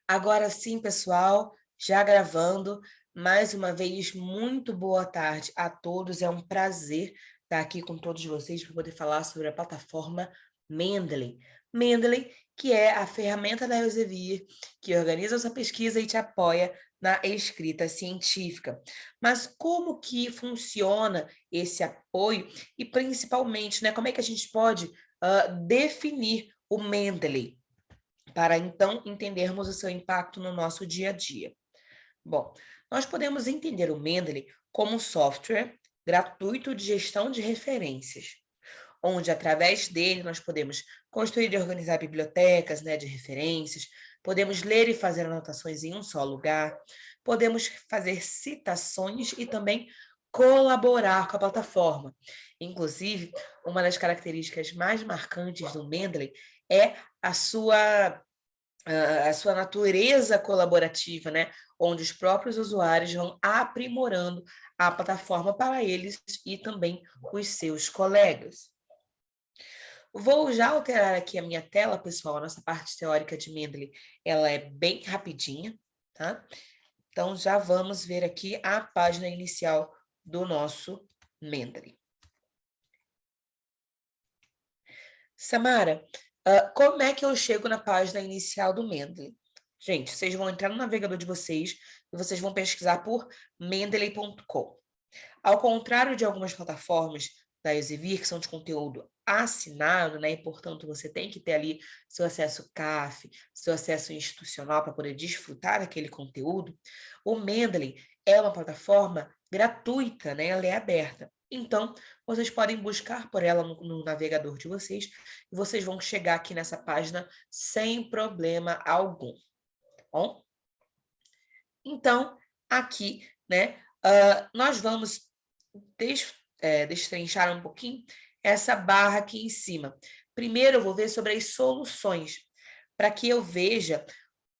Agora sim, pessoal, já gravando. Mais uma vez, muito boa tarde a todos. É um prazer estar aqui com todos vocês para poder falar sobre a plataforma Mendeley. Mendeley, que é a ferramenta da Elsevier, que organiza essa pesquisa e te apoia na escrita científica. Mas como que funciona esse apoio e, principalmente, né, como é que a gente pode definir o Mendeley? Para então entendermos o seu impacto no nosso dia a dia. Bom, nós podemos entender o Mendeley como um software gratuito de gestão de referências, onde através dele nós podemos construir e organizar bibliotecas, né, de referências, podemos ler e fazer anotações em um só lugar, podemos fazer citações e também colaborar com a plataforma. Inclusive, uma das características mais marcantes do Mendeley é a sua natureza colaborativa, né? Onde os próprios usuários vão aprimorando a plataforma para eles e também os seus colegas. Vou já alterar aqui a minha tela, pessoal. A nossa parte teórica de Mendeley, ela é bem rapidinha, tá? Então, já vamos ver aqui a página inicial do nosso Mendeley. Samara, como é que eu chego na página inicial do Mendeley? Gente, vocês vão entrar no navegador de vocês e vocês vão pesquisar por mendeley.com. Ao contrário de algumas plataformas da Elsevier, que são de conteúdo assinado, né? E, portanto, você tem que ter ali seu acesso CAF, seu acesso institucional para poder desfrutar daquele conteúdo. O Mendeley é uma plataforma gratuita, né? Ela é aberta. Então, vocês podem buscar por ela no navegador de vocês e vocês vão chegar aqui nessa página sem problema algum, tá bom? Então, aqui, né, nós vamos destrinchar um pouquinho essa barra aqui em cima. Primeiro, eu vou ver sobre as soluções, para que eu veja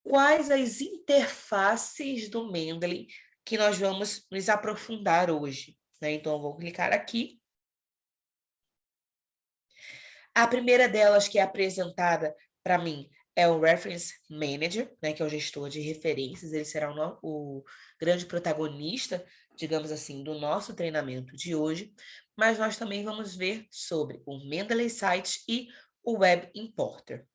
quais as interfaces do Mendeley que nós vamos nos aprofundar hoje, né? Então, eu vou clicar aqui. A primeira delas que é apresentada para mim é o Reference Manager, né, que é o gestor de referências. Ele será o grande protagonista, digamos assim, do nosso treinamento de hoje. Mas nós também vamos ver sobre o Mendeley Site e o Web Importer.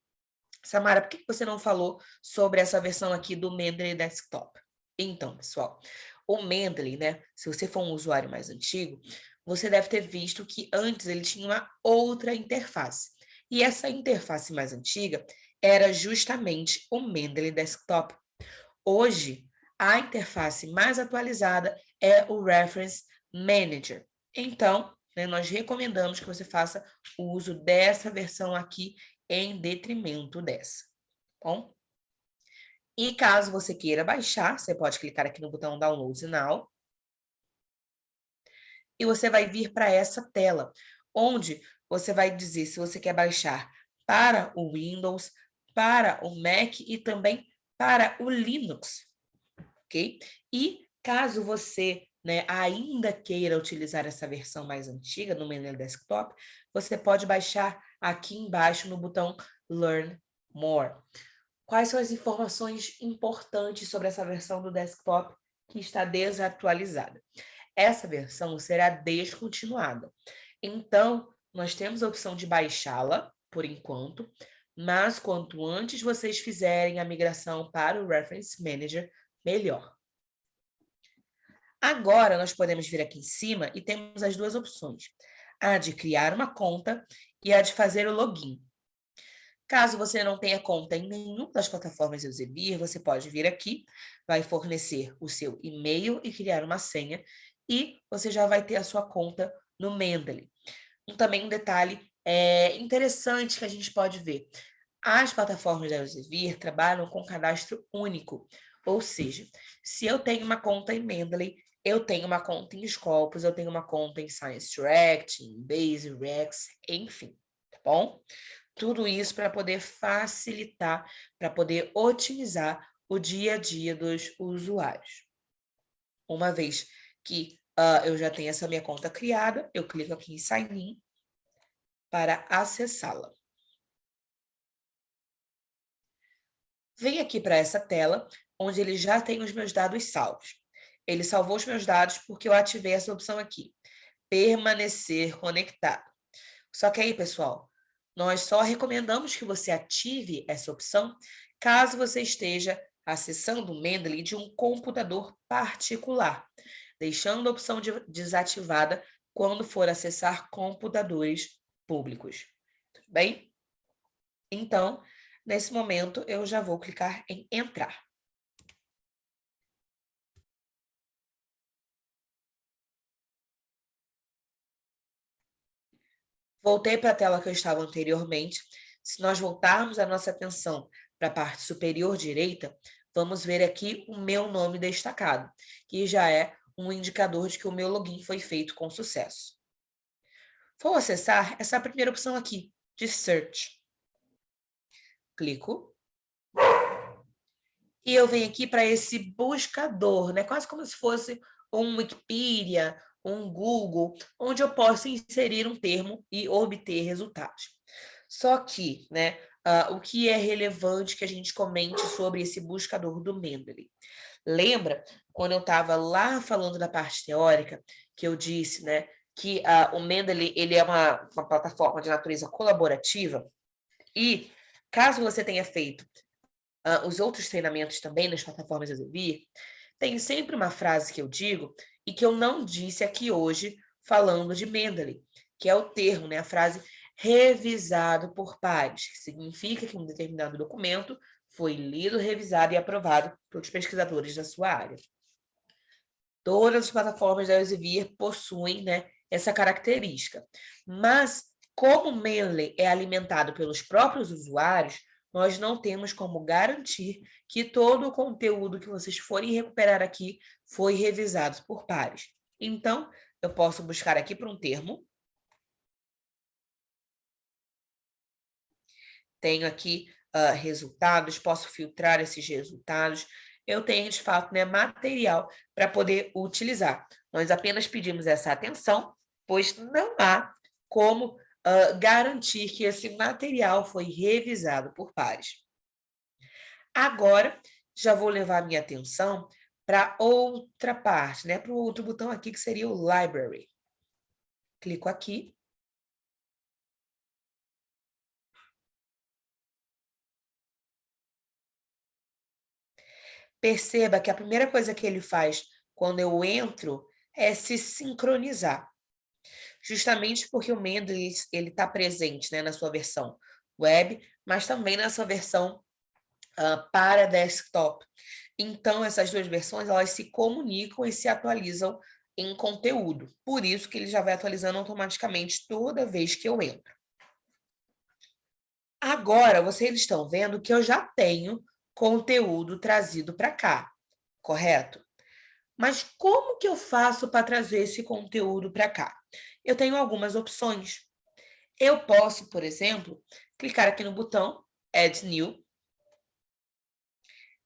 Samara, por que você não falou sobre essa versão aqui do Mendeley Desktop? Então, pessoal, o Mendeley, né, se você for um usuário mais antigo, você deve ter visto que antes ele tinha uma outra interface. E essa interface mais antiga era justamente o Mendeley Desktop. Hoje, a interface mais atualizada é o Reference Manager. Então, né, nós recomendamos que você faça o uso dessa versão aqui em detrimento dessa, tá bom? E caso você queira baixar, você pode clicar aqui no botão Download Now. E você vai vir para essa tela, onde você vai dizer se você quer baixar para o Windows, para o Mac e também para o Linux, ok? E caso você, né, ainda queira utilizar essa versão mais antiga no Mendeley Desktop, você pode baixar aqui embaixo no botão Learn More. Quais são as informações importantes sobre essa versão do desktop que está desatualizada? Essa versão será descontinuada. Então, nós temos a opção de baixá-la, por enquanto, mas quanto antes vocês fizerem a migração para o Reference Manager, melhor. Agora, nós podemos vir aqui em cima e temos as duas opções, a de criar uma conta e a de fazer o login. Caso você não tenha conta em nenhuma das plataformas Elsevier, você pode vir aqui, vai fornecer o seu e-mail e criar uma senha, e você já vai ter a sua conta no Mendeley. Também um detalhe interessante que a gente pode ver. As plataformas da Elsevier trabalham com cadastro único, ou seja, se eu tenho uma conta em Mendeley, eu tenho uma conta em Scopus, eu tenho uma conta em ScienceDirect, em Base, Rex, enfim, tá bom? Tudo isso para poder facilitar, para poder otimizar o dia a dia dos usuários. Uma vez que eu já tenho essa minha conta criada, eu clico aqui em Sign In para acessá-la. Vem aqui para essa tela, onde ele já tem os meus dados salvos. Ele salvou os meus dados porque eu ativei essa opção aqui, permanecer conectado. Só que aí, pessoal, nós só recomendamos que você ative essa opção caso você esteja acessando o Mendeley de um computador particular, deixando a opção desativada quando for acessar computadores públicos. Tudo bem? Então, nesse momento, eu já vou clicar em entrar. Voltei para a tela que eu estava anteriormente. Se nós voltarmos a nossa atenção para a parte superior direita, vamos ver aqui o meu nome destacado, que já é um indicador de que o meu login foi feito com sucesso. Vou acessar essa primeira opção aqui, de Search. Clico. E eu venho aqui para esse buscador, né? Quase como se fosse um Wikipedia, um Google, onde eu posso inserir um termo e obter resultados. Só que, né, o que é relevante que a gente comente sobre esse buscador do Mendeley? Lembra quando eu estava lá falando da parte teórica, que eu disse, né, que o Mendeley ele é uma plataforma de natureza colaborativa? E caso você tenha feito os outros treinamentos também nas plataformas Elsevier, tem sempre uma frase que eu digo e que eu não disse aqui hoje falando de Mendeley, que é o termo, né, a frase revisado por pares, que significa que um determinado documento foi lido, revisado e aprovado pelos pesquisadores da sua área. Todas as plataformas da Elsevier possuem, né, essa característica. Mas, como o Mendeley é alimentado pelos próprios usuários, nós não temos como garantir que todo o conteúdo que vocês forem recuperar aqui foi revisado por pares. Então, eu posso buscar aqui por um termo. Tenho aqui resultados, posso filtrar esses resultados. Eu tenho, de fato, né, material para poder utilizar. Nós apenas pedimos essa atenção, pois não há como garantir que esse material foi revisado por pares. Agora, já vou levar minha atenção para outra parte, né, para o outro botão aqui, que seria o Library. Clico aqui. Perceba que a primeira coisa que ele faz quando eu entro é se sincronizar. Justamente porque o Mendeley ele está presente, né, na sua versão web, mas também na sua versão para desktop. Então, essas duas versões elas se comunicam e se atualizam em conteúdo. Por isso que ele já vai atualizando automaticamente toda vez que eu entro. Agora, vocês estão vendo que eu já tenho conteúdo trazido para cá, correto? Mas como que eu faço para trazer esse conteúdo para cá? Eu tenho algumas opções. Eu posso, por exemplo, clicar aqui no botão Add New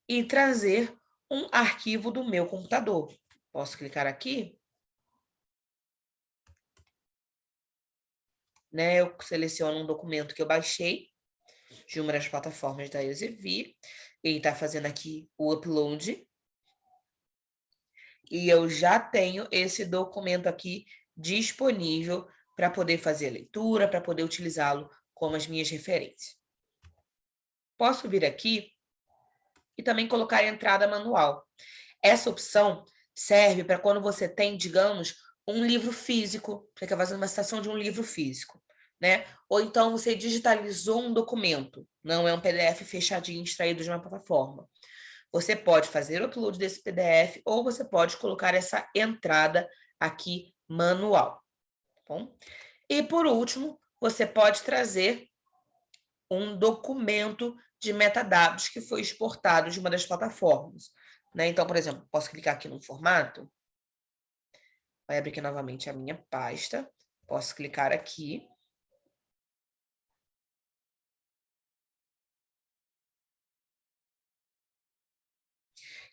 e trazer um arquivo do meu computador. Posso clicar aqui, né? Eu seleciono um documento que eu baixei de uma das plataformas da Elsevier. Ele está fazendo aqui o upload. E eu já tenho esse documento aqui disponível para poder fazer a leitura, para poder utilizá-lo como as minhas referências. Posso vir aqui e também colocar a entrada manual. Essa opção serve para quando você tem, digamos, um livro físico, você quer fazer uma citação de um livro físico, né? Ou então você digitalizou um documento, não é um PDF fechadinho extraído de uma plataforma. Você pode fazer o upload desse PDF ou você pode colocar essa entrada aqui manual, tá bom? E por último, você pode trazer um documento de metadados que foi exportado de uma das plataformas, né? Então, por exemplo, posso clicar aqui no formato, vai abrir aqui novamente a minha pasta, posso clicar aqui.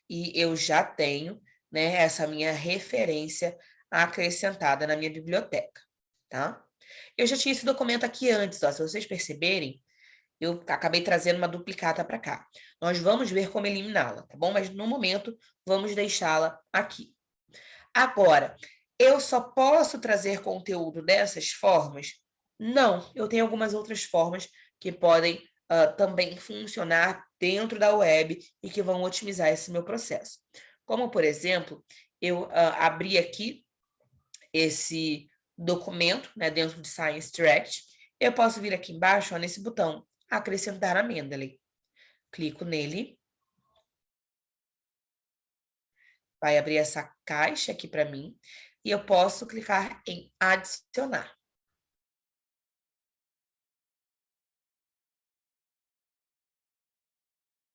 E eu já tenho, né, essa minha referência acrescentada na minha biblioteca, tá? Eu já tinha esse documento aqui antes, ó, se vocês perceberem, eu acabei trazendo uma duplicata para cá. Nós vamos ver como eliminá-la, tá bom? Mas no momento, vamos deixá-la aqui. Agora, eu só posso trazer conteúdo dessas formas? Não, eu tenho algumas outras formas que podem também funcionar dentro da web e que vão otimizar esse meu processo. Como, por exemplo, eu abri aqui esse documento, né, dentro de Science Direct. Eu posso vir aqui embaixo, ó, nesse botão, acrescentar a Mendeley. Clico nele. Vai abrir essa caixa aqui para mim e eu posso clicar em adicionar.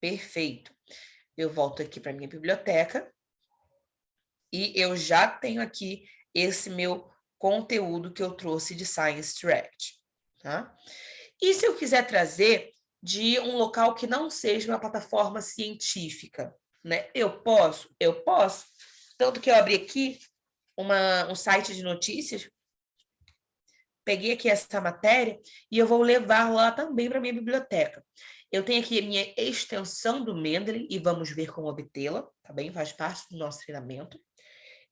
Perfeito. Eu volto aqui para minha biblioteca e eu já tenho aqui esse meu conteúdo que eu trouxe de Science Direct, tá? E se eu quiser trazer de um local que não seja uma plataforma científica, né? Eu posso. Tanto que eu abri aqui um site de notícias, peguei aqui essa matéria e eu vou levar lá também para minha biblioteca. Eu tenho aqui a minha extensão do Mendeley e vamos ver como obtê-la, tá bem? Faz parte do nosso treinamento.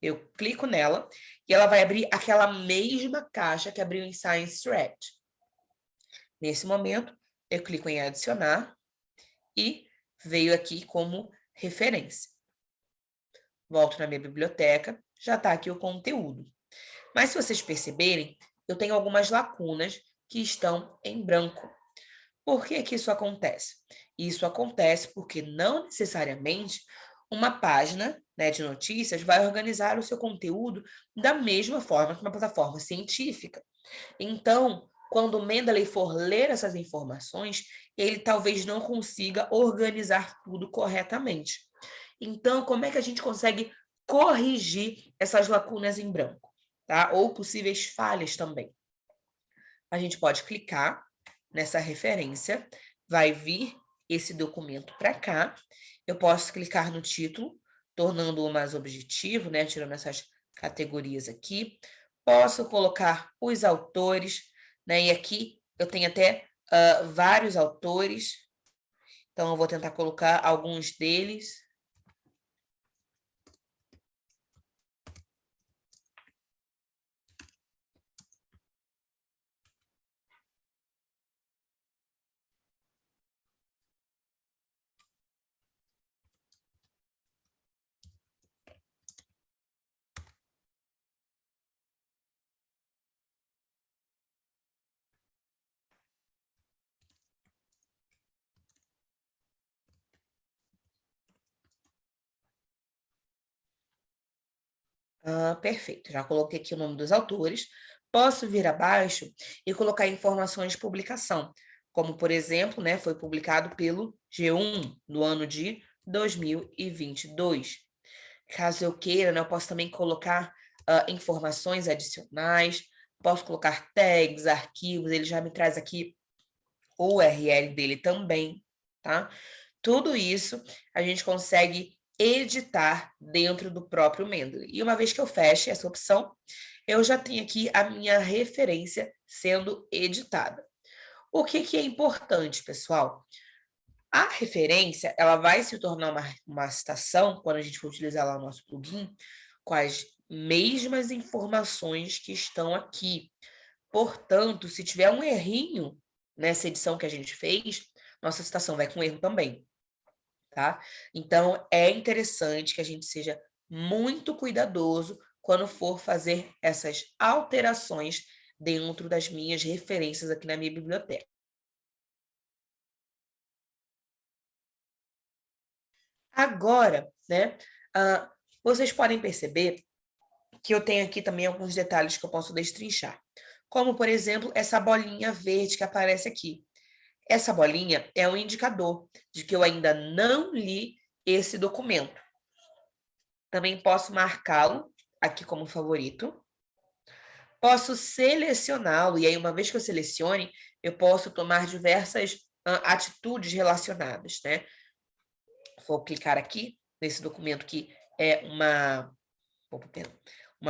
Eu clico nela e ela vai abrir aquela mesma caixa que abriu em Science Direct. Nesse momento, eu clico em adicionar e veio aqui como referência. Volto na minha biblioteca, já está aqui o conteúdo. Mas se vocês perceberem, eu tenho algumas lacunas que estão em branco. Por que que isso acontece? Isso acontece porque não necessariamente uma página, né, de notícias vai organizar o seu conteúdo da mesma forma que uma plataforma científica. Então, quando o Mendeley for ler essas informações, ele talvez não consiga organizar tudo corretamente. Então, como é que a gente consegue corrigir essas lacunas em branco, tá? Ou possíveis falhas também? A gente pode clicar nessa referência, vai vir esse documento para cá. Eu posso clicar no título, tornando-o mais objetivo, né? Tirando essas categorias aqui. Posso colocar os autores, né? E aqui eu tenho até vários autores, então eu vou tentar colocar alguns deles. Perfeito, já coloquei aqui o nome dos autores. Posso vir abaixo e colocar informações de publicação, como, por exemplo, né, foi publicado pelo G1 no ano de 2022. Caso eu queira, né, eu posso também colocar informações adicionais, posso colocar tags, arquivos, ele já me traz aqui o URL dele também, tá? Tudo isso a gente consegue editar dentro do próprio Mendeley. E uma vez que eu feche essa opção, eu já tenho aqui a minha referência sendo editada. O que que é importante, pessoal? A referência, ela vai se tornar uma citação, quando a gente for utilizar lá o nosso plugin, com as mesmas informações que estão aqui. Portanto, se tiver um errinho nessa edição que a gente fez, nossa citação vai com erro também, tá? Então, é interessante que a gente seja muito cuidadoso quando for fazer essas alterações dentro das minhas referências aqui na minha biblioteca. Agora, né, vocês podem perceber que eu tenho aqui também alguns detalhes que eu posso destrinchar. Como, por exemplo, essa bolinha verde que aparece aqui. Essa bolinha é um indicador de que eu ainda não li esse documento. Também posso marcá-lo aqui como favorito. Posso selecioná-lo, e aí, uma vez que eu selecione, eu posso tomar diversas atitudes relacionadas, né? Vou clicar aqui nesse documento que é uma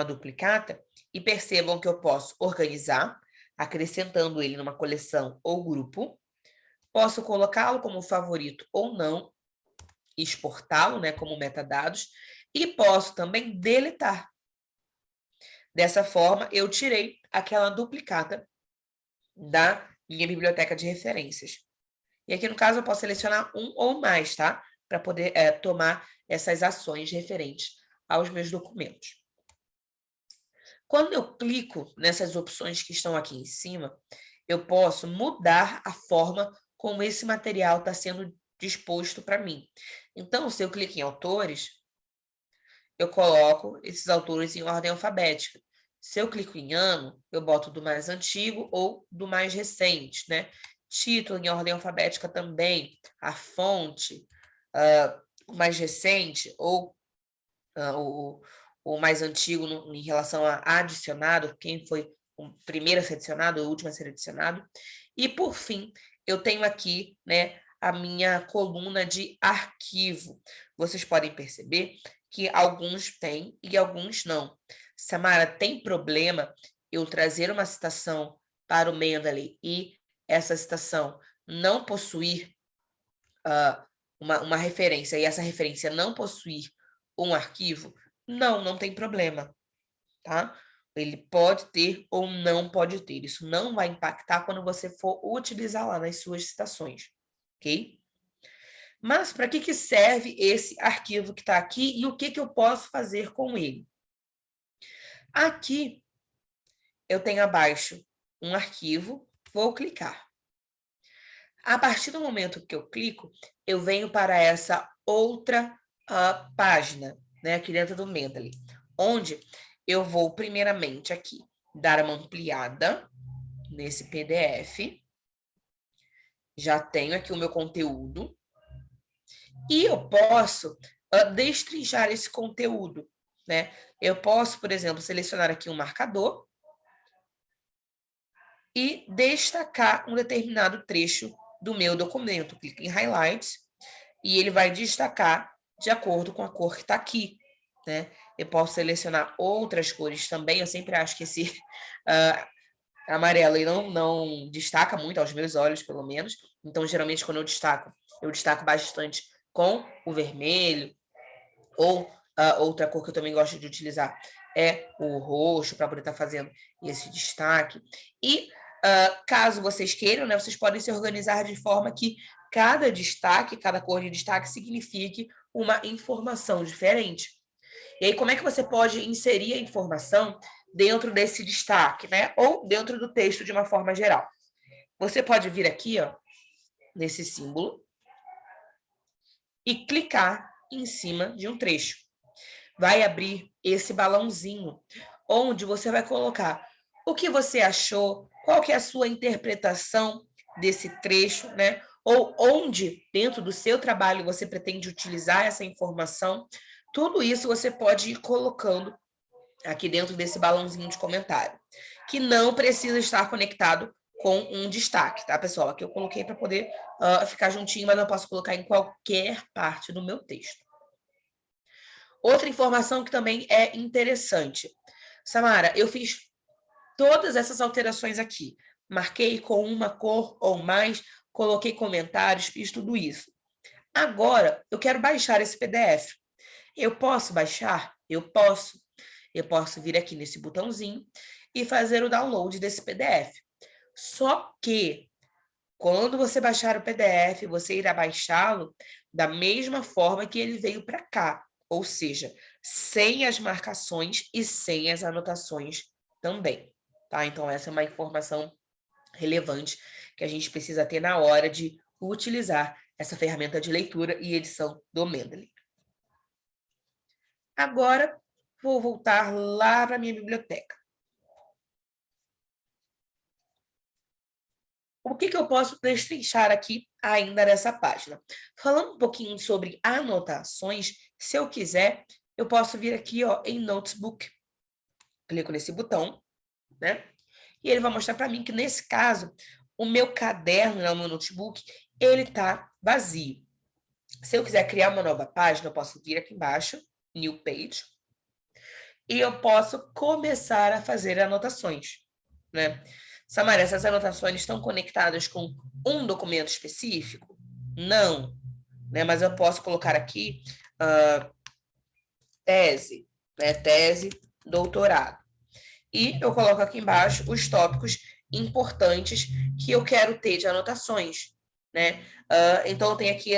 duplicata, e percebam que eu posso organizar, acrescentando ele numa coleção ou grupo. Posso colocá-lo como favorito ou não, exportá-lo, né, como metadados, e posso também deletar. Dessa forma, eu tirei aquela duplicata da minha biblioteca de referências. E aqui, no caso, eu posso selecionar um ou mais, tá? Para poder tomar essas ações referentes aos meus documentos. Quando eu clico nessas opções que estão aqui em cima, eu posso mudar a forma como esse material está sendo disposto para mim. Então, se eu clico em autores, eu coloco esses autores em ordem alfabética. Se eu clico em ano, eu boto do mais antigo ou do mais recente, né? Título em ordem alfabética também, a fonte, o mais recente ou o mais antigo em relação a adicionado, quem foi o primeiro a ser adicionado, o último a ser adicionado. E, por fim, eu tenho aqui, né, a minha coluna de arquivo. Vocês podem perceber que alguns têm e alguns não. Samara, tem problema eu trazer uma citação para o Mendeley e essa citação não possuir uma referência e essa referência não possuir um arquivo? Não, não tem problema, tá? Ele pode ter ou não pode ter. Isso não vai impactar quando você for utilizar lá nas suas citações, ok? Mas para que serve esse arquivo que está aqui e o que eu posso fazer com ele? Aqui eu tenho abaixo um arquivo, vou clicar. A partir do momento que eu clico, eu venho para essa outra página, né, aqui dentro do Mendeley, onde eu vou primeiramente aqui dar uma ampliada nesse PDF. Já tenho aqui o meu conteúdo. E eu posso destrinchar esse conteúdo, né? Eu posso, por exemplo, selecionar aqui um marcador e destacar um determinado trecho do meu documento. Clico em Highlights e ele vai destacar de acordo com a cor que está aqui, né? Eu posso selecionar outras cores também. Eu sempre acho que esse amarelo ele não destaca muito aos meus olhos, pelo menos. Então, geralmente, quando eu destaco bastante com o vermelho, ou outra cor que eu também gosto de utilizar é o roxo, para poder estar fazendo esse destaque. E caso vocês queiram, né, vocês podem se organizar de forma que cada destaque, cada cor de destaque signifique uma informação diferente. E aí, como é que você pode inserir a informação dentro desse destaque, né? Ou dentro do texto de uma forma geral? Você pode vir aqui, ó, nesse símbolo e clicar em cima de um trecho. Vai abrir esse balãozinho, onde você vai colocar o que você achou, qual que é a sua interpretação desse trecho, né? Ou onde, dentro do seu trabalho, você pretende utilizar essa informação. Tudo isso você pode ir colocando aqui dentro desse balãozinho de comentário, que não precisa estar conectado com um destaque, tá, pessoal? Aqui eu coloquei para poder ficar juntinho, mas eu posso colocar em qualquer parte do meu texto. Outra informação que também é interessante. Samara, eu fiz todas essas alterações aqui. Marquei com uma cor ou mais, coloquei comentários, fiz tudo isso. Agora, eu quero baixar esse PDF. Eu posso baixar? Eu posso. Eu posso vir aqui nesse botãozinho e fazer o download desse PDF. Só que, quando você baixar o PDF, você irá baixá-lo da mesma forma que ele veio para cá. Ou seja, sem as marcações e sem as anotações também, tá? Então, essa é uma informação relevante que a gente precisa ter na hora de utilizar essa ferramenta de leitura e edição do Mendeley. Agora, vou voltar lá para a minha biblioteca. O que eu posso destrinchar aqui ainda nessa página? Falando um pouquinho sobre anotações, se eu quiser, eu posso vir aqui, ó, em Notebook. Clico nesse botão, né? E ele vai mostrar para mim que, nesse caso, o meu caderno, né, o meu notebook, ele está vazio. Se eu quiser criar uma nova página, eu posso vir aqui embaixo, New Page, e eu posso começar a fazer anotações, né? Samara, essas anotações estão conectadas com um documento específico? Não, né? Mas eu posso colocar aqui tese, né? Tese, doutorado. E eu coloco aqui embaixo os tópicos importantes que eu quero ter de anotações, né? Então, eu tenho aqui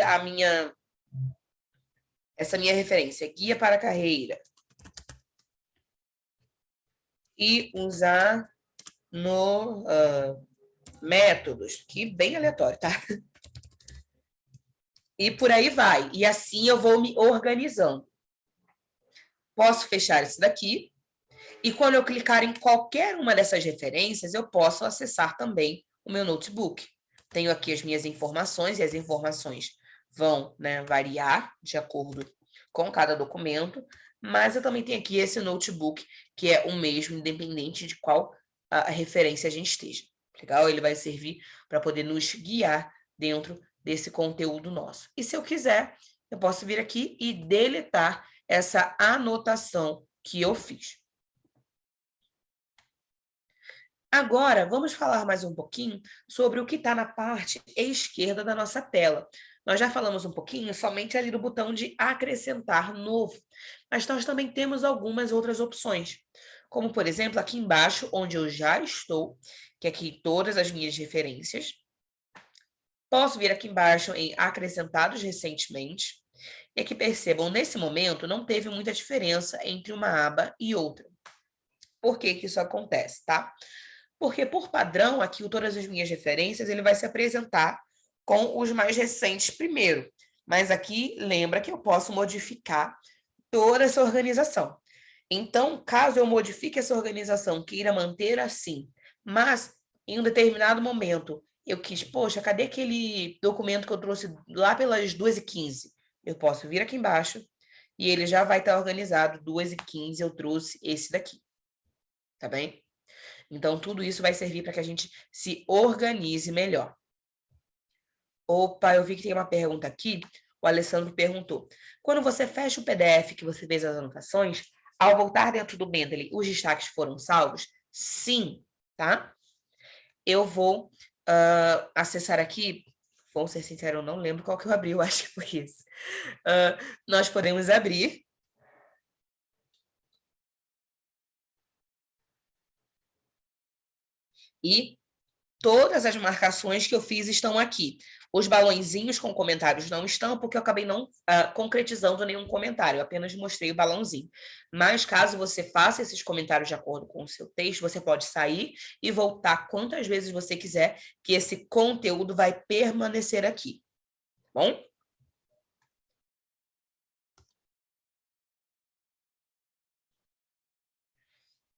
essa minha referência, guia para a carreira. E usar no métodos, que bem aleatório, tá? E por aí vai. E assim eu vou me organizando. Posso fechar isso daqui. E quando eu clicar em qualquer uma dessas referências, eu posso acessar também o meu notebook. Tenho aqui as minhas informações, e as informações vão, né, variar de acordo com cada documento, mas eu também tenho aqui esse notebook, que é o mesmo, independente de qual a referência a gente esteja. Legal? Ele vai servir para poder nos guiar dentro desse conteúdo nosso. E se eu quiser, eu posso vir aqui e deletar essa anotação que eu fiz. Agora, vamos falar mais um pouquinho sobre o que está na parte esquerda da nossa tela. Nós já falamos um pouquinho somente ali do botão de acrescentar novo, mas nós também temos algumas outras opções, como, por exemplo, aqui embaixo, onde eu já estou, que é aqui todas as minhas referências. Posso vir aqui embaixo em acrescentados recentemente, e aqui percebam, nesse momento, não teve muita diferença entre uma aba e outra. Por que que isso acontece, tá? Porque, por padrão, aqui o todas as minhas referências, ele vai se apresentar com os mais recentes primeiro. Mas aqui, lembra que eu posso modificar toda essa organização. Então, caso eu modifique essa organização, queira manter assim, mas em um determinado momento eu quis, poxa, cadê aquele documento que eu trouxe lá pelas 2h15? Eu posso vir aqui embaixo e ele já vai estar organizado, 2h15 eu trouxe esse daqui, tá bem? Então, tudo isso vai servir para que a gente se organize melhor. Opa, eu vi que tem uma pergunta aqui. O Alessandro perguntou: quando você fecha o PDF que você fez as anotações, ao voltar dentro do Mendeley, os destaques foram salvos? Sim, tá? Eu vou acessar aqui. Vou ser sincero, eu não lembro qual que eu abri, eu acho que foi esse. Nós podemos abrir. E todas as marcações que eu fiz estão aqui. Os balãozinhos com comentários não estão, porque eu acabei não concretizando nenhum comentário, eu apenas mostrei o balãozinho. Mas caso você faça esses comentários de acordo com o seu texto, você pode sair e voltar quantas vezes você quiser, que esse conteúdo vai permanecer aqui. Tá bom?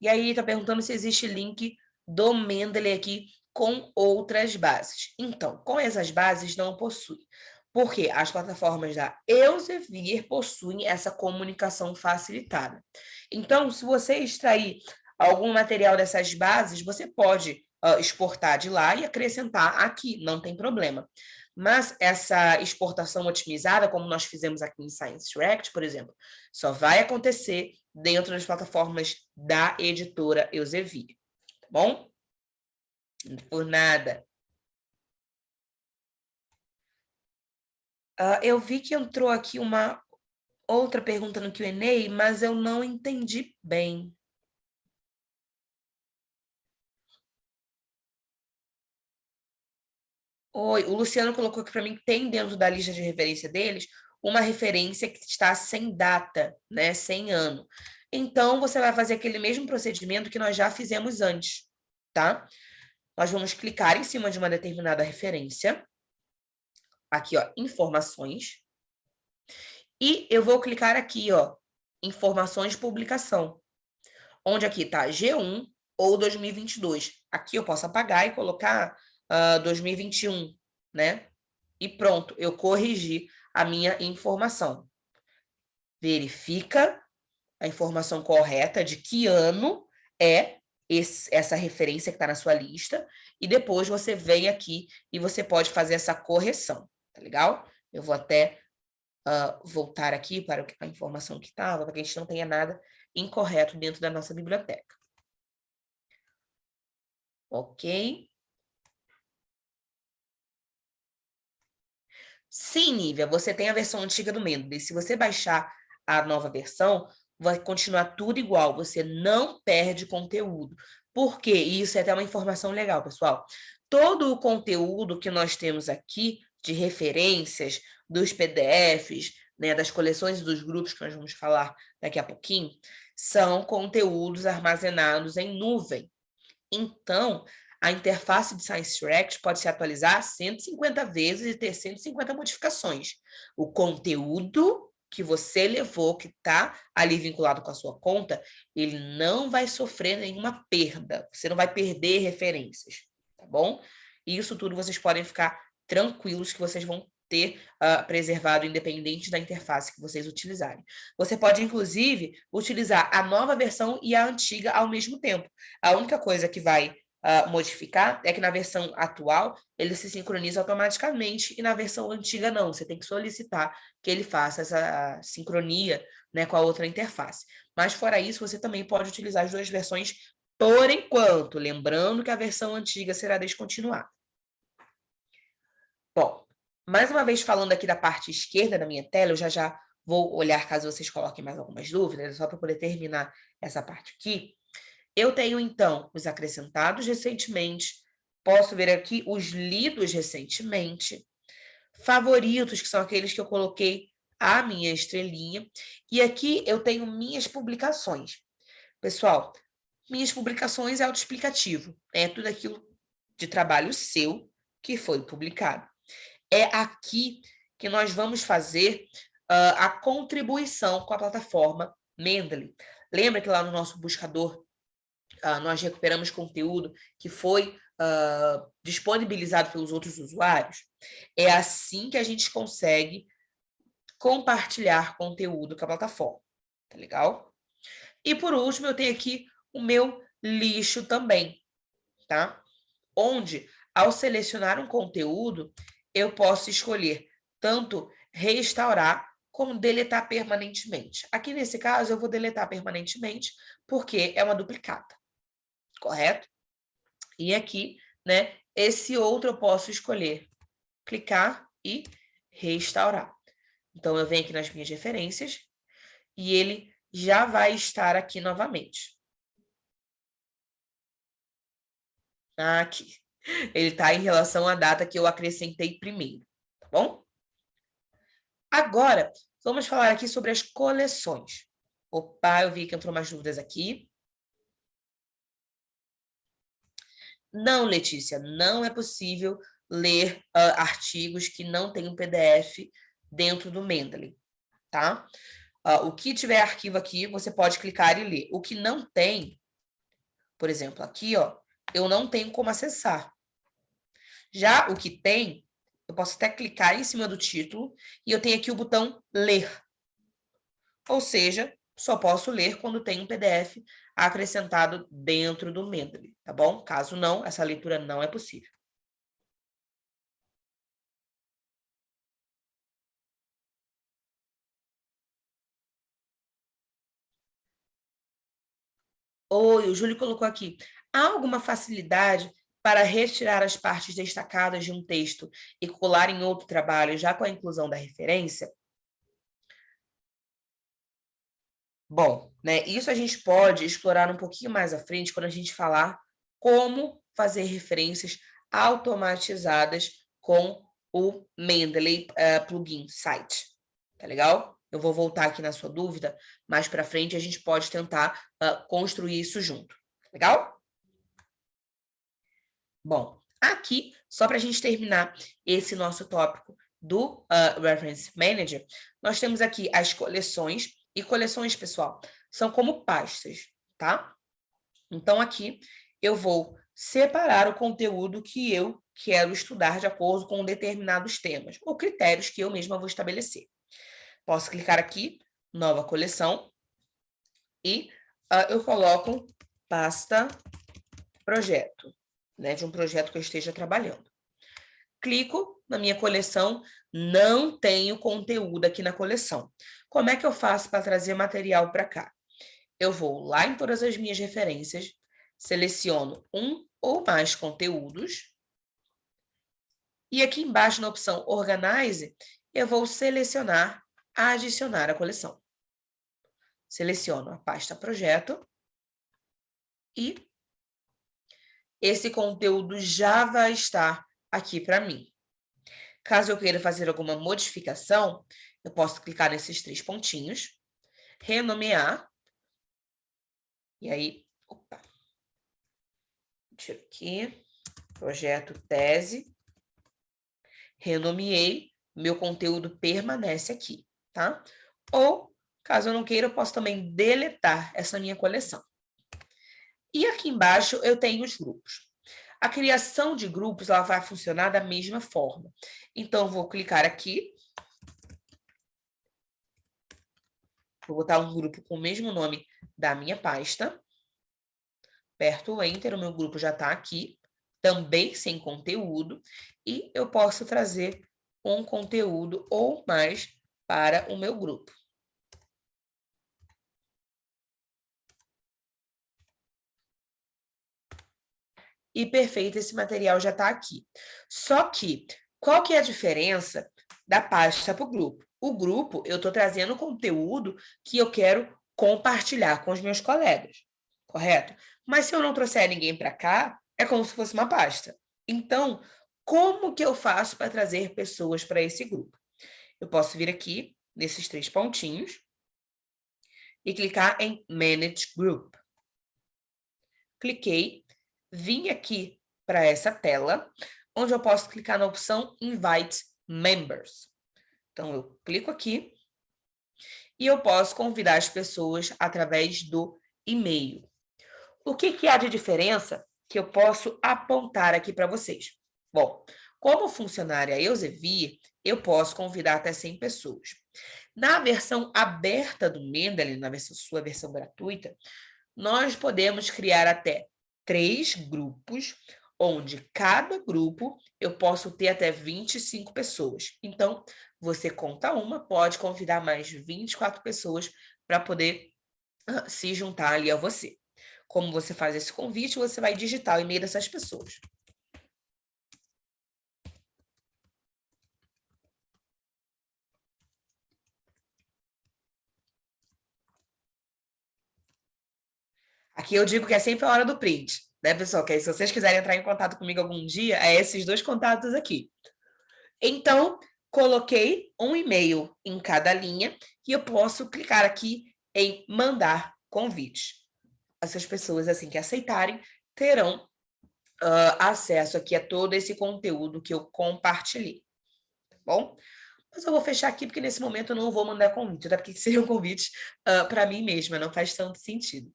E aí está perguntando se existe link do Mendeley aqui com outras bases. Então, com essas bases não possui. Porque as plataformas da Elsevier possuem essa comunicação facilitada. Então, se você extrair algum material dessas bases, você pode exportar de lá e acrescentar aqui, não tem problema. Mas essa exportação otimizada, como nós fizemos aqui em Science Direct, por exemplo, só vai acontecer dentro das plataformas da editora Elsevier, tá bom? Por nada. Eu vi que entrou aqui uma outra pergunta no Q&A, mas eu não entendi bem. Oi, o Luciano colocou aqui para mim que tem dentro da lista de referência deles uma referência que está sem data, né, sem ano. Então, você vai fazer aquele mesmo procedimento que nós já fizemos antes, tá? Nós vamos clicar em cima de uma determinada referência, aqui, ó, informações, e eu vou clicar aqui, ó, informações de publicação, onde aqui tá G1 ou 2022. Aqui eu posso apagar e colocar 2021, né? E pronto, eu corrigi a minha informação. Verifica a informação correta de que ano é essa referência que está na sua lista, e depois você vem aqui e você pode fazer essa correção, tá legal? Eu vou até voltar aqui para a informação que estava, para que a gente não tenha nada incorreto dentro da nossa biblioteca. Ok? Sim, Nívia, você tem a versão antiga do Mendeley. Se você baixar a nova versão, vai continuar tudo igual. Você não perde conteúdo. Por quê? E isso é até uma informação legal, pessoal. Todo o conteúdo que nós temos aqui, de referências, dos PDFs, né, das coleções e dos grupos que nós vamos falar daqui a pouquinho, são conteúdos armazenados em nuvem. Então, a interface de Science React pode se atualizar 150 vezes e ter 150 modificações. O conteúdo que você levou, que está ali vinculado com a sua conta, ele não vai sofrer nenhuma perda. Você não vai perder referências, tá bom? E isso tudo vocês podem ficar tranquilos que vocês vão ter preservado, independente da interface que vocês utilizarem. Você pode, inclusive, utilizar a nova versão e a antiga ao mesmo tempo. A única coisa que vai modificar é que na versão atual ele se sincroniza automaticamente e na versão antiga não. Você tem que solicitar que ele faça essa sincronia, né, com a outra interface. Mas fora isso, você também pode utilizar as duas versões por enquanto, lembrando que a versão antiga será descontinuada. Bom, mais uma vez falando aqui da parte esquerda da minha tela, eu já vou olhar caso vocês coloquem mais algumas dúvidas, só para poder terminar essa parte aqui. Eu tenho, então, os acrescentados recentemente, posso ver aqui os lidos recentemente, favoritos, que são aqueles que eu coloquei a minha estrelinha, e aqui eu tenho minhas publicações. Pessoal, minhas publicações é autoexplicativo, é tudo aquilo de trabalho seu que foi publicado. É aqui que nós vamos fazer a contribuição com a plataforma Mendeley. Lembra que lá no nosso buscador nós recuperamos conteúdo que foi disponibilizado pelos outros usuários? É assim que a gente consegue compartilhar conteúdo com a plataforma, tá legal? E por último, eu tenho aqui o meu lixo também, tá? Onde, ao selecionar um conteúdo, eu posso escolher tanto restaurar como deletar permanentemente. Aqui nesse caso, eu vou deletar permanentemente porque é uma duplicata, correto? E aqui, né, esse outro eu posso escolher clicar e restaurar. Então, eu venho aqui nas minhas referências e ele já vai estar aqui novamente. Aqui. Ele está em relação à data que eu acrescentei primeiro, tá bom? Agora, vamos falar aqui sobre as coleções. Opa, eu vi que entrou mais dúvidas aqui. Não, Letícia, não é possível ler artigos que não têm um PDF dentro do Mendeley, tá? O que tiver arquivo aqui, você pode clicar e ler. O que não tem, por exemplo, aqui, ó, eu não tenho como acessar. Já o que tem, eu posso até clicar em cima do título e eu tenho aqui o botão ler. Ou seja, só posso ler quando tem um PDF acrescentado dentro do Mendeley, tá bom? Caso não, essa leitura não é possível. Oi, o Júlio colocou aqui. Há alguma facilidade para retirar as partes destacadas de um texto e colar em outro trabalho, já com a inclusão da referência? Bom, né, isso a gente pode explorar um pouquinho mais à frente quando a gente falar como fazer referências automatizadas com o Mendeley Plugin Site. Tá legal? Eu vou voltar aqui na sua dúvida, mais para frente a gente pode tentar construir isso junto. Legal? Bom, aqui, só para a gente terminar esse nosso tópico do Reference Manager, nós temos aqui as coleções, e coleções, pessoal, são como pastas, tá? Então, aqui eu vou separar o conteúdo que eu quero estudar de acordo com determinados temas, ou critérios que eu mesma vou estabelecer. Posso clicar aqui, nova coleção, e eu coloco pasta projeto, né, de um projeto que eu esteja trabalhando. Clico na minha coleção, não tenho conteúdo aqui na coleção. Como é que eu faço para trazer material para cá? Eu vou lá em todas as minhas referências, seleciono um ou mais conteúdos. E aqui embaixo, na opção Organize, eu vou selecionar Adicionar à coleção. Seleciono a pasta Projeto e esse conteúdo já vai estar aqui para mim. Caso eu queira fazer alguma modificação, eu posso clicar nesses 3 pontinhos, renomear, e aí, opa, tiro aqui, projeto tese, renomeei, meu conteúdo permanece aqui, tá? Ou, caso eu não queira, eu posso também deletar essa minha coleção. E aqui embaixo eu tenho os grupos. A criação de grupos ela vai funcionar da mesma forma. Então, eu vou clicar aqui. Vou botar um grupo com o mesmo nome da minha pasta. Aperto o Enter, o meu grupo já está aqui, também sem conteúdo. E eu posso trazer um conteúdo ou mais para o meu grupo. E perfeito, esse material já está aqui. Só que, qual que é a diferença da pasta para o grupo? O grupo, eu estou trazendo conteúdo que eu quero compartilhar com os meus colegas, correto? Mas se eu não trouxer ninguém para cá, é como se fosse uma pasta. Então, como que eu faço para trazer pessoas para esse grupo? Eu posso vir aqui, nesses 3 pontinhos, e clicar em Manage Group. Cliquei, vim aqui para essa tela, onde eu posso clicar na opção Invite Members. Então, eu clico aqui e eu posso convidar as pessoas através do e-mail. O que há de diferença que eu posso apontar aqui para vocês? Bom, como funcionária Elsevier, eu posso convidar até 100 pessoas. Na versão aberta do Mendeley, sua versão gratuita, nós podemos criar até 3 grupos, onde cada grupo eu posso ter até 25 pessoas. Então, você conta uma, pode convidar mais 24 pessoas para poder se juntar ali a você. Como você faz esse convite, você vai digitar o e-mail dessas pessoas. Aqui eu digo que é sempre a hora do print, né, pessoal? Que aí, se vocês quiserem entrar em contato comigo algum dia, é esses 2 contatos aqui. Então, coloquei um e-mail em cada linha e eu posso clicar aqui em mandar convite. Essas pessoas, assim que aceitarem, terão acesso aqui a todo esse conteúdo que eu compartilhei, tá bom? Mas eu vou fechar aqui, porque nesse momento eu não vou mandar convite, até porque seria um convite para mim mesma, não faz tanto sentido.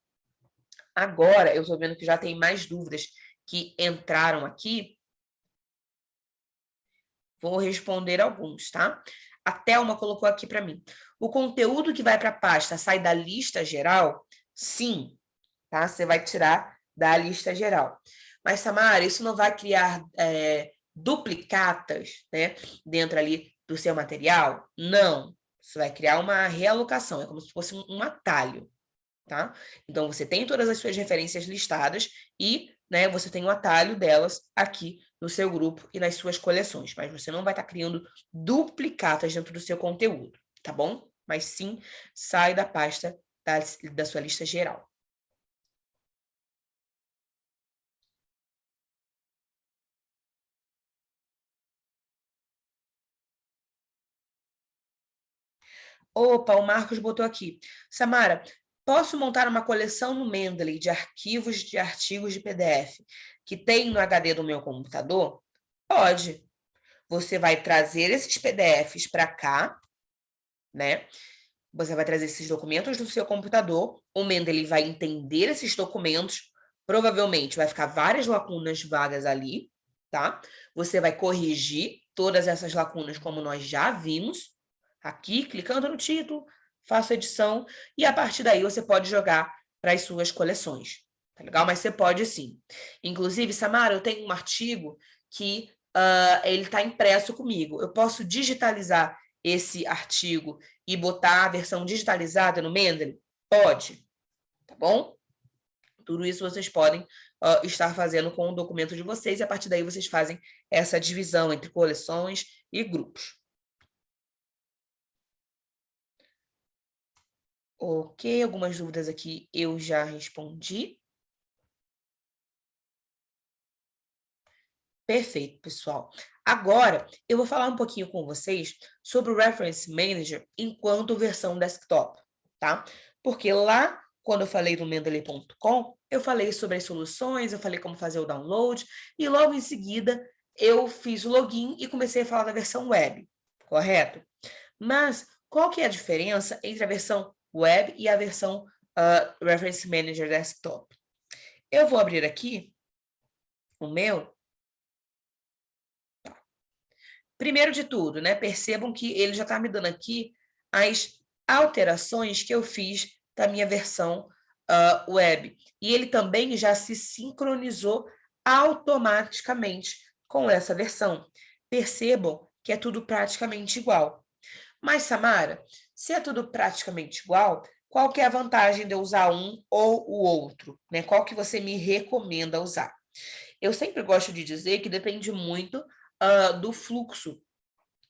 Agora, eu estou vendo que já tem mais dúvidas que entraram aqui. Vou responder alguns, tá? A Thelma colocou aqui para mim. O conteúdo que vai para a pasta sai da lista geral? Sim, tá? Você vai tirar da lista geral. Mas, Samara, isso não vai criar duplicatas, né, dentro ali do seu material? Não. Isso vai criar uma realocação, é como se fosse um atalho, tá? Então, você tem todas as suas referências listadas e, né, você tem um atalho delas aqui no seu grupo e nas suas coleções, mas você não vai estar criando duplicatas dentro do seu conteúdo, tá bom? Mas sim, sai da pasta da sua lista geral. Opa, o Marcos botou aqui. Samara, posso montar uma coleção no Mendeley de arquivos de artigos de PDF que tem no HD do meu computador? Pode. Você vai trazer esses PDFs para cá, né? Você vai trazer esses documentos do seu computador, o Mendeley vai entender esses documentos, provavelmente vai ficar várias lacunas vagas ali, tá? Você vai corrigir todas essas lacunas como nós já vimos, aqui, clicando no título, faça edição, e a partir daí você pode jogar para as suas coleções, tá legal? Mas você pode sim. Inclusive, Samara, eu tenho um artigo que ele está impresso comigo. Eu posso digitalizar esse artigo e botar a versão digitalizada no Mendeley? Pode, tá bom? Tudo isso vocês podem estar fazendo com o documento de vocês, e a partir daí vocês fazem essa divisão entre coleções e grupos. Ok, algumas dúvidas aqui eu já respondi. Perfeito, pessoal. Agora, eu vou falar um pouquinho com vocês sobre o Reference Manager enquanto versão desktop, tá? Porque lá, quando eu falei do Mendeley.com, eu falei sobre as soluções, eu falei como fazer o download, e logo em seguida eu fiz o login e comecei a falar da versão web, correto? Mas qual que é a diferença entre a versão web e a versão Reference Manager Desktop? Eu vou abrir aqui o meu. Primeiro de tudo, né, percebam que ele já está me dando aqui as alterações que eu fiz da minha versão web. E ele também já se sincronizou automaticamente com essa versão. Percebam que é tudo praticamente igual. Mas, Samara, se é tudo praticamente igual, qual que é a vantagem de eu usar um ou o outro? Né? Qual que você me recomenda usar? Eu sempre gosto de dizer que depende muito do fluxo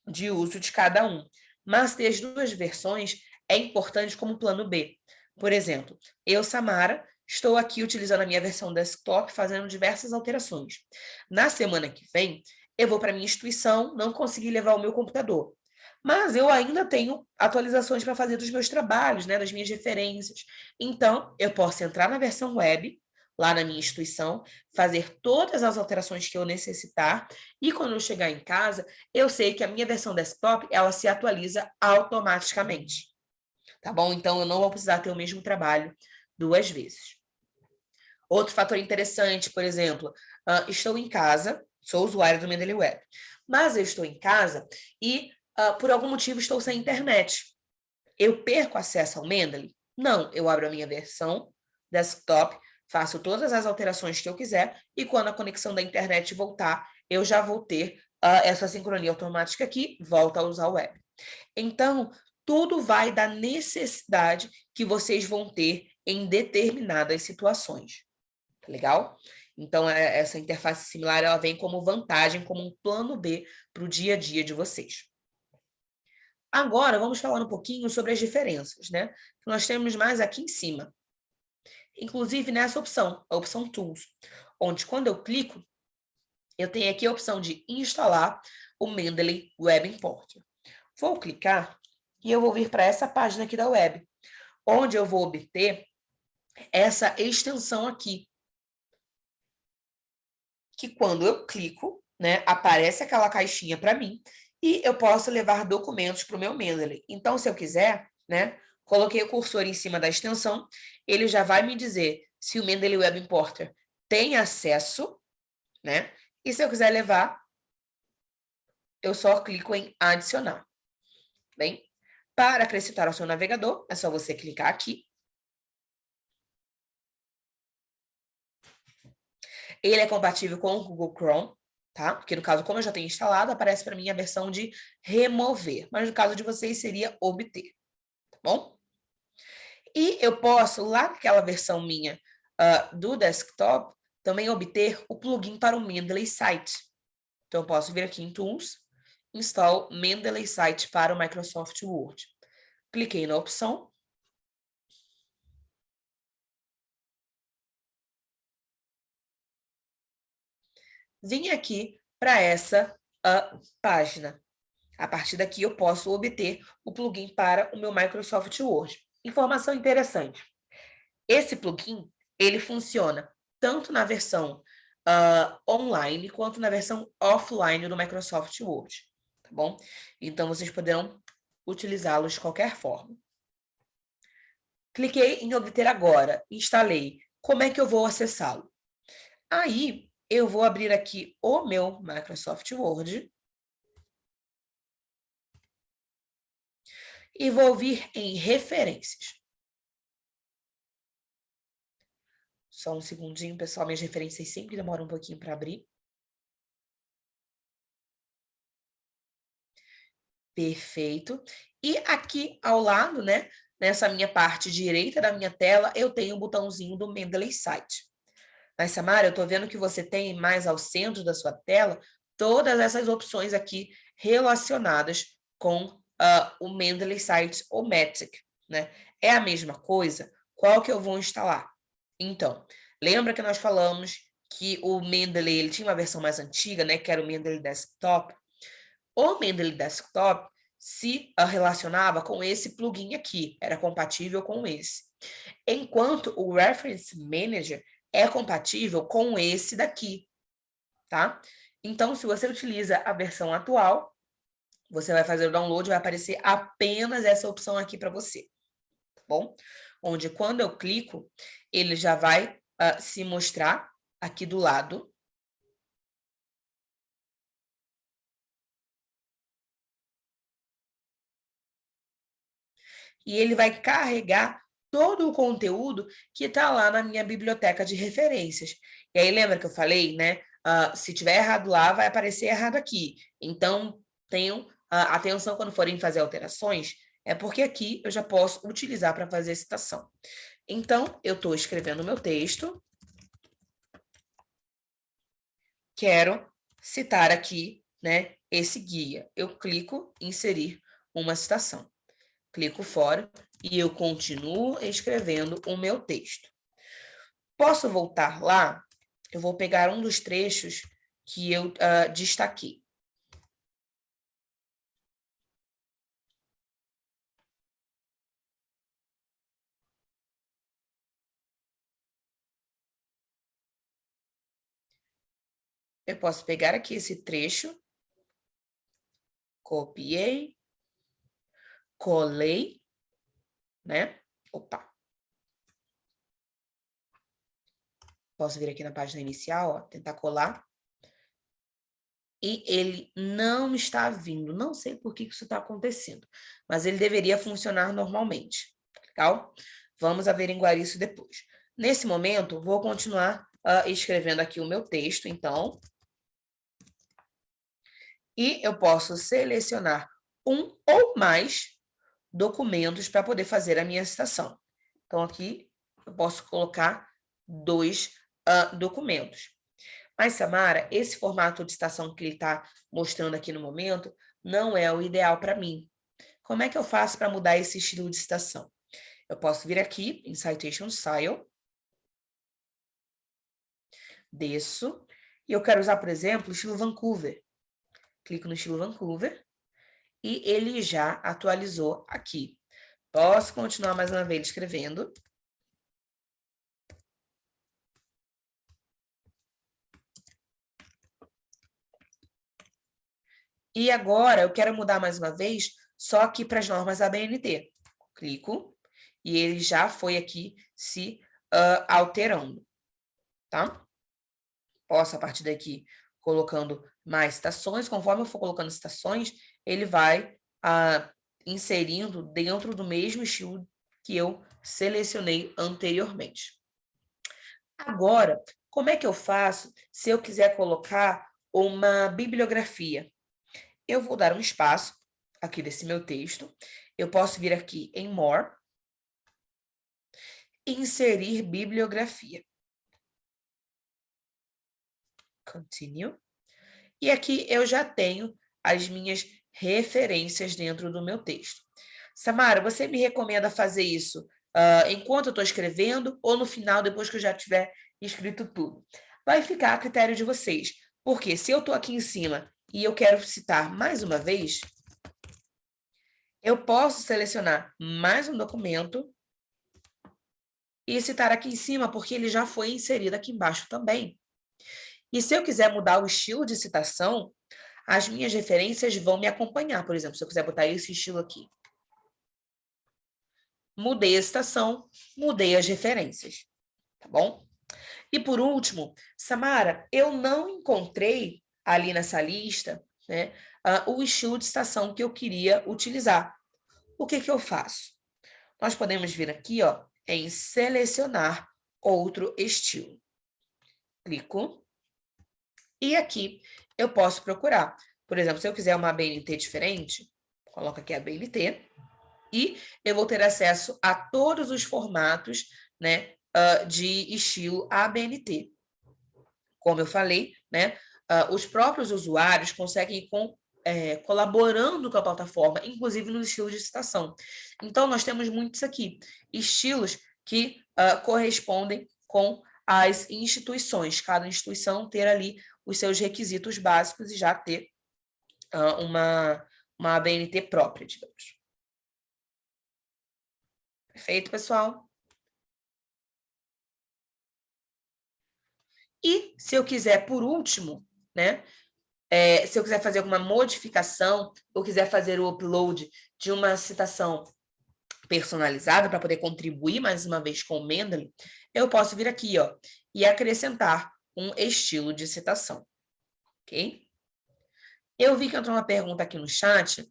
de uso de cada um. Mas ter as duas versões é importante como plano B. Por exemplo, eu, Samara, estou aqui utilizando a minha versão desktop, fazendo diversas alterações. Na semana que vem, eu vou para a minha instituição, não consegui levar o meu computador. Mas eu ainda tenho atualizações para fazer dos meus trabalhos, né, das minhas referências. Então, eu posso entrar na versão web, lá na minha instituição, fazer todas as alterações que eu necessitar, e quando eu chegar em casa, eu sei que a minha versão desktop, ela se atualiza automaticamente, tá bom? Então, eu não vou precisar ter o mesmo trabalho duas vezes. Outro fator interessante, por exemplo, estou em casa, sou usuário do Mendeley Web, mas eu estou em casa e, por algum motivo, estou sem internet. Eu perco acesso ao Mendeley? Não, eu abro a minha versão desktop, faço todas as alterações que eu quiser e quando a conexão da internet voltar, eu já vou ter essa sincronia automática aqui, volta a usar o web. Então, tudo vai da necessidade que vocês vão ter em determinadas situações. Tá legal? Então, essa interface similar, ela vem como vantagem, como um plano B para o dia a dia de vocês. Agora, vamos falar um pouquinho sobre as diferenças, né? Que nós temos mais aqui em cima. Inclusive nessa opção, a opção Tools, onde quando eu clico, eu tenho aqui a opção de instalar o Mendeley Web Importer. Vou clicar e eu vou vir para essa página aqui da web, onde eu vou obter essa extensão aqui, que quando eu clico, né, aparece aquela caixinha para mim e eu posso levar documentos para o meu Mendeley. Então, se eu quiser, né, coloquei o cursor em cima da extensão, ele já vai me dizer se o Mendeley Web Importer tem acesso, né? E se eu quiser levar, eu só clico em adicionar. Bem, para acrescentar ao seu navegador, é só você clicar aqui. Ele é compatível com o Google Chrome, tá? Porque no caso, como eu já tenho instalado, aparece para mim a versão de remover, mas no caso de vocês seria obter, tá bom? E eu posso, lá naquela versão minha do desktop, também obter o plugin para o Mendeley Site. Então, eu posso vir aqui em Tools, Install Mendeley Site para o Microsoft Word. Cliquei na opção. Vim aqui para essa página. A partir daqui, eu posso obter o plugin para o meu Microsoft Word. Informação interessante. Esse plugin, ele funciona tanto na versão online quanto na versão offline do Microsoft Word, tá bom? Então, vocês poderão utilizá-lo de qualquer forma. Cliquei em obter agora, instalei. Como é que eu vou acessá-lo? Aí, eu vou abrir aqui o meu Microsoft Word e vou vir em referências. Só um segundinho, pessoal, minhas referências sempre demoram um pouquinho para abrir. Perfeito. E aqui ao lado, né, nessa minha parte direita da minha tela, eu tenho o botãozinho do Mendeley Site. Mas, Samara, eu estou vendo que você tem mais ao centro da sua tela todas essas opções aqui relacionadas com o Mendeley Site ou Matic, né? É a mesma coisa? Qual que eu vou instalar? Então, lembra que nós falamos que o Mendeley ele tinha uma versão mais antiga, né? Que era o Mendeley Desktop. O Mendeley Desktop se relacionava com esse plugin aqui, era compatível com esse. Enquanto o Reference Manager é compatível com esse daqui, tá? Então, se você utiliza a versão atual, você vai fazer o download, vai aparecer apenas essa opção aqui para você, tá bom? Onde quando eu clico, ele já vai se mostrar aqui do lado. E ele vai carregar todo o conteúdo que está lá na minha biblioteca de referências. E aí, lembra que eu falei, né? Se tiver errado lá, vai aparecer errado aqui. Então, tenham atenção quando forem fazer alterações, é porque aqui eu já posso utilizar para fazer citação. Então, eu estou escrevendo o meu texto. Quero citar aqui, né, esse guia. Eu clico em inserir uma citação. Clico fora e eu continuo escrevendo o meu texto. Posso voltar lá? Eu vou pegar um dos trechos que eu destaquei. Eu posso pegar aqui esse trecho, copiei, colei, né? Opa. Posso vir aqui na página inicial, ó, tentar colar. E ele não está vindo. Não sei por que isso está acontecendo, mas ele deveria funcionar normalmente. Legal? Vamos averiguar isso depois. Nesse momento, vou continuar escrevendo aqui o meu texto, então. E eu posso selecionar um ou mais documentos para poder fazer a minha citação. Então, aqui eu posso colocar 2 documentos. Mas, Samara, esse formato de citação que ele está mostrando aqui no momento não é o ideal para mim. Como é que eu faço para mudar esse estilo de citação? Eu posso vir aqui em Citation Style, desço, e eu quero usar, por exemplo, o estilo Vancouver. Clico no estilo Vancouver e ele já atualizou aqui. Posso continuar mais uma vez escrevendo. E agora eu quero mudar mais uma vez, só aqui para as normas ABNT. Clico e ele já foi aqui se alterando, tá? Posso, a partir daqui, colocando mais citações. Conforme eu for colocando citações, ele vai inserindo dentro do mesmo estilo que eu selecionei anteriormente. Agora, como é que eu faço se eu quiser colocar uma bibliografia? Eu vou dar um espaço aqui desse meu texto. Eu posso vir aqui em More e inserir bibliografia. Continue. E aqui eu já tenho as minhas referências dentro do meu texto. Samara, você me recomenda fazer isso enquanto eu estou escrevendo ou no final, depois que eu já tiver escrito tudo? Vai ficar a critério de vocês. Porque se eu estou aqui em cima e eu quero citar mais uma vez, eu posso selecionar mais um documento e citar aqui em cima, porque ele já foi inserido aqui embaixo também. E se eu quiser mudar o estilo de citação, as minhas referências vão me acompanhar. Por exemplo, se eu quiser botar esse estilo aqui. Mudei a citação, mudei as referências. Tá bom? E por último, Samara, eu não encontrei ali nessa lista, né, o estilo de citação que eu queria utilizar. O que eu faço? Nós podemos vir aqui, ó, em selecionar outro estilo. Clico. E aqui eu posso procurar. Por exemplo, se eu quiser uma ABNT diferente, coloco aqui a ABNT e eu vou ter acesso a todos os formatos, né, de estilo ABNT. como eu falei, né, os próprios usuários conseguem ir colaborando com a plataforma, inclusive nos estilos de citação. Então, nós temos muitos aqui, estilos que correspondem com as instituições, cada instituição ter ali os seus requisitos básicos e já ter uma ABNT própria, digamos. Perfeito, pessoal? E se eu quiser, por último, né, se eu quiser fazer alguma modificação, ou quiser fazer o upload de uma citação personalizada para poder contribuir mais uma vez com o Mendeley, eu posso vir aqui, ó, e acrescentar um estilo de citação, ok? Eu vi que entrou uma pergunta aqui no chat.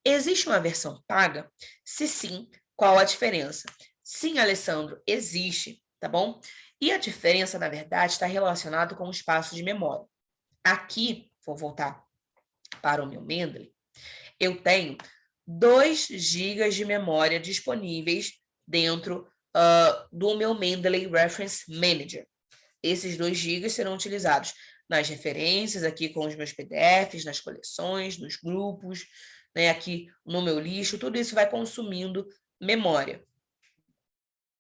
Existe uma versão paga? Se sim, qual a diferença? Sim, Alessandro, existe, tá bom? E a diferença, na verdade, está relacionada com o espaço de memória. Aqui, vou voltar para o meu Mendeley, eu tenho 2 GB de memória disponíveis dentro do meu Mendeley Reference Manager. Esses 2 GB serão utilizados nas referências, aqui com os meus PDFs, nas coleções, nos grupos, né, aqui no meu lixo, tudo isso vai consumindo memória.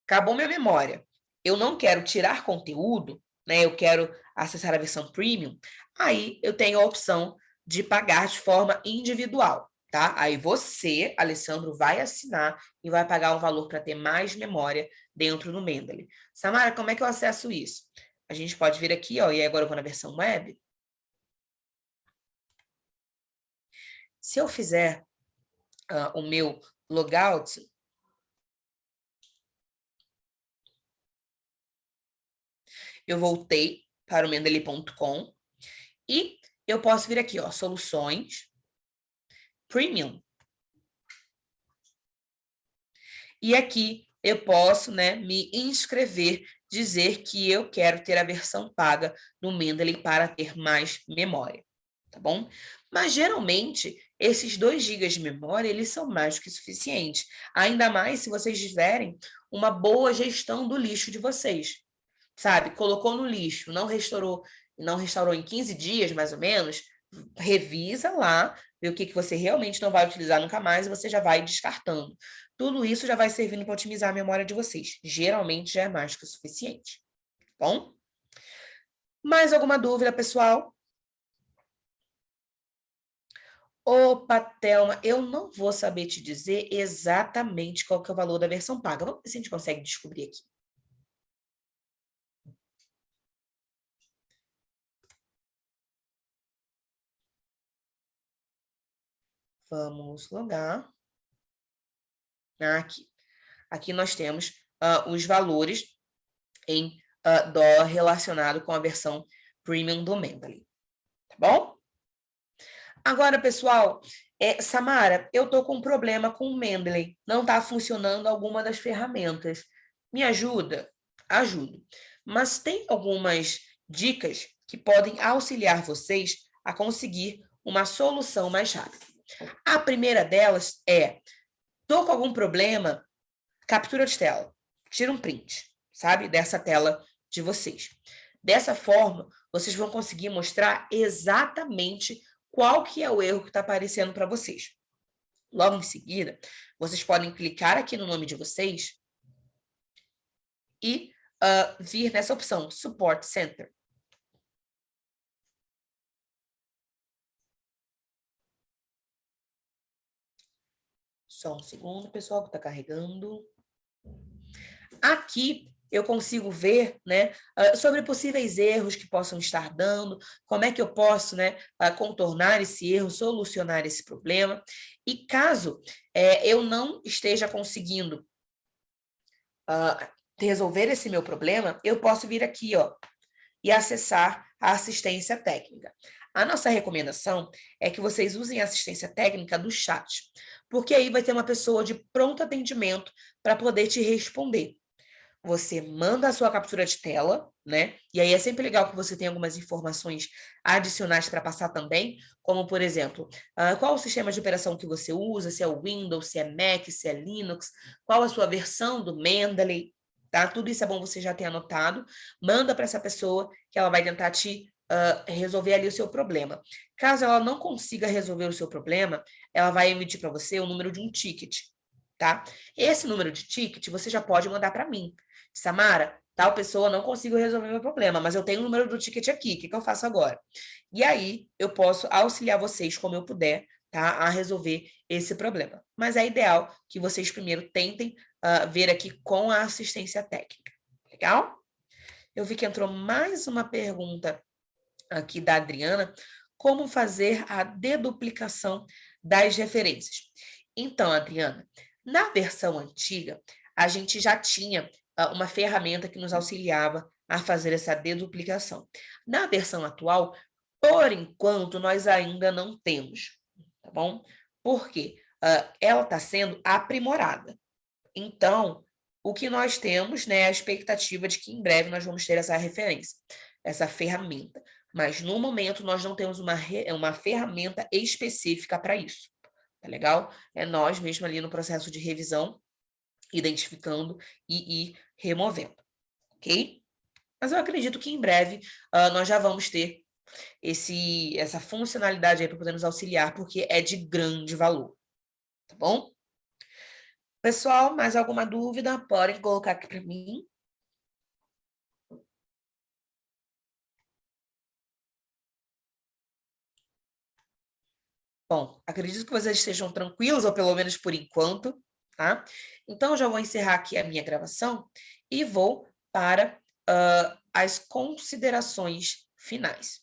Acabou minha memória. Eu não quero tirar conteúdo, né, eu quero acessar a versão premium, aí eu tenho a opção de pagar de forma individual, tá? Aí você, Alessandro, vai assinar e vai pagar um valor para ter mais memória dentro do Mendeley. Samara, como é que eu acesso isso? A gente pode vir aqui, ó, e agora eu vou na versão web. Se eu fizer o meu logout, eu voltei para o mendeley.com e eu posso vir aqui, ó, soluções, premium. E aqui eu posso, né, me inscrever, dizer que eu quero ter a versão paga no Mendeley para ter mais memória, tá bom? Mas geralmente esses 2 GB de memória, eles são mais do que suficientes, ainda mais se vocês tiverem uma boa gestão do lixo de vocês, sabe? Colocou no lixo, não restaurou em 15 dias, mais ou menos, revisa lá, vê o que você realmente não vai utilizar nunca mais e você já vai descartando. Tudo isso já vai servindo para otimizar a memória de vocês. Geralmente já é mais que o suficiente. Bom? Mais alguma dúvida, pessoal? Opa, Thelma, eu não vou saber te dizer exatamente qual que é o valor da versão paga. Vamos ver se a gente consegue descobrir aqui. Vamos logar. Aqui. Aqui nós temos os valores em dólar relacionado com a versão premium do Mendeley. Tá bom? Agora, pessoal, Samara, eu estou com um problema com o Mendeley. Não está funcionando alguma das ferramentas. Me ajuda? Ajudo. Mas tem algumas dicas que podem auxiliar vocês a conseguir uma solução mais rápida. A primeira delas é: estou com algum problema, captura de tela. Tira um print, sabe? Dessa tela de vocês. Dessa forma, vocês vão conseguir mostrar exatamente qual que é o erro que está aparecendo para vocês. Logo em seguida, vocês podem clicar aqui no nome de vocês e vir nessa opção, Support Center. Só um segundo, pessoal, que está carregando. Aqui eu consigo ver, né, sobre possíveis erros que possam estar dando, como é que eu posso, né, contornar esse erro, solucionar esse problema. E caso eu não esteja conseguindo resolver esse meu problema, eu posso vir aqui, ó, e acessar a assistência técnica. A nossa recomendação é que vocês usem a assistência técnica do chat, porque aí vai ter uma pessoa de pronto atendimento para poder te responder. Você manda a sua captura de tela, né? E aí é sempre legal que você tenha algumas informações adicionais para passar também, como, por exemplo, qual o sistema de operação que você usa, se é o Windows, se é Mac, se é Linux, qual a sua versão do Mendeley, tá? Tudo isso é bom você já ter anotado. Manda para essa pessoa que ela vai tentar te resolver ali o seu problema. Caso ela não consiga resolver o seu problema, ela vai emitir para você o número de um ticket, tá? Esse número de ticket você já pode mandar para mim. Samara, tal pessoa não consigo resolver meu problema, mas eu tenho o número do ticket aqui, o que eu faço agora? E aí eu posso auxiliar vocês como eu puder, tá? A resolver esse problema. Mas é ideal que vocês primeiro tentem ver aqui com a assistência técnica. Legal? Eu vi que entrou mais uma pergunta aqui da Adriana. Como fazer a deduplicação das referências? Então, Adriana, na versão antiga, a gente já tinha uma ferramenta que nos auxiliava a fazer essa deduplicação. Na versão atual, por enquanto, nós ainda não temos, tá bom? Por quê? Ela está sendo aprimorada. Então, o que nós temos, né, é a expectativa de que em breve nós vamos ter essa referência, essa ferramenta. Mas no momento nós não temos uma ferramenta específica para isso. Tá legal? É nós mesmo ali no processo de revisão, identificando e ir removendo, ok? Mas eu acredito que em breve nós já vamos ter essa funcionalidade aí para poder nos auxiliar, porque é de grande valor, tá bom? Pessoal, mais alguma dúvida? Podem colocar aqui para mim. Bom, acredito que vocês estejam tranquilos, ou pelo menos por enquanto, tá? Então, eu já vou encerrar aqui a minha gravação e vou para as considerações finais.